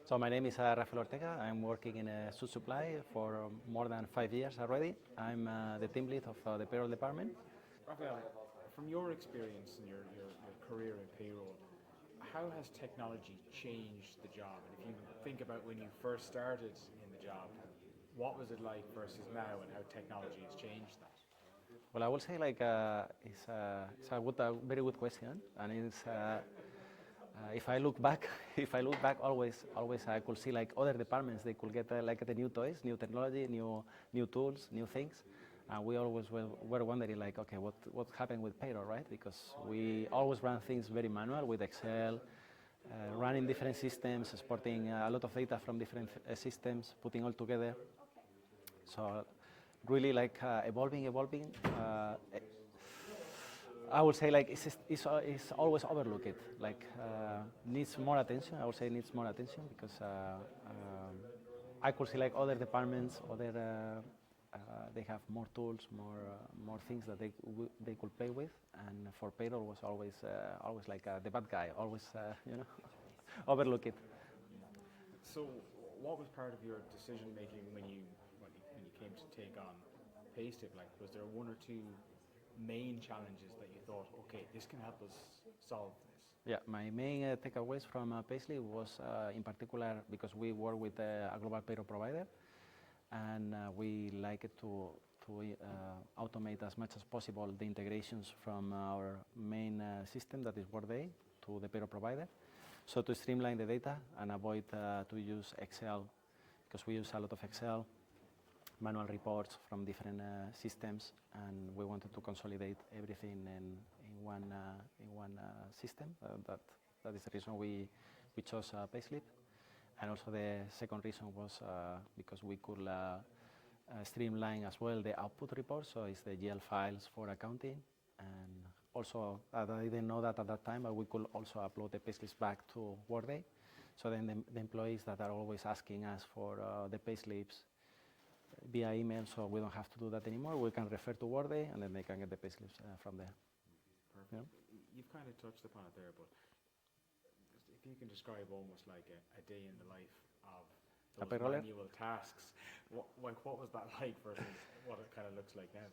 So my name is Rafael Ortega. I'm working in SuitSupply for more than 5 years already. I'm the team lead of the payroll department. Rafael, from your experience and your career in payroll, how has technology changed the job? And if you think about when you first started in the job, what was it like versus now and how technology has changed that? Well, I will say it's a very good question, and if I look back, always I could see like other departments they could get like the new toys, new technology, new tools, new things, and we always were wondering like, okay, what happened with payroll, right? Because we always run things very manual with Excel, running different systems, exporting a lot of data from different systems, putting all together. So really like evolving. I would say like it's always overlooked. Like needs more attention. I would say needs more attention because I could see like other departments, they have more tools, more things that they could play with. And for payroll was always like the bad guy, always overlooked. So, what was part of your decision making when you came to take on Payslip? Like, was there one or two main challenges that you thought, okay, this can help us solve this? Yeah, my main takeaways from Payslip was in particular because we work with a global payroll provider, and we like it to automate as much as possible the integrations from our main system, that is Workday, to the payroll provider. So to streamline the data and avoid to use Excel, because we use a lot of Excel, manual reports from different systems, and we wanted to consolidate everything in one system. That is the reason we chose Payslip. And also the second reason was because we could streamline as well the output reports, so it's the GL files for accounting. And also, I didn't know that at that time, but we could also upload the payslips back to Workday. So then the employees that are always asking us for the payslips via email, so we don't have to do that anymore. We can refer to Workday, and then they can get the payslips from there. Perfect. Yeah. You've kind of touched upon it there, but if you can describe almost like a day in the life of those manual tasks, what was that like versus what it kind of looks like now?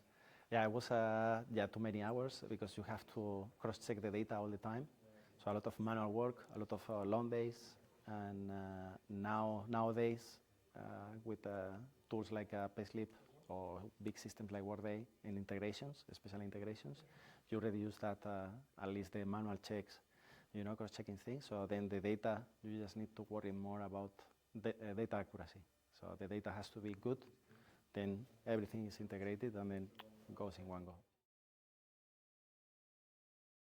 Yeah, it was too many hours because you have to cross-check the data all the time. So a lot of manual work, a lot of long days, and nowadays with tools like Payslip or big systems like Workday and integrations, especially integrations, you reduce that at least the manual checks, cross-checking things. So then the data, you just need to worry more about data accuracy. So the data has to be good, then everything is integrated and then goes in one go.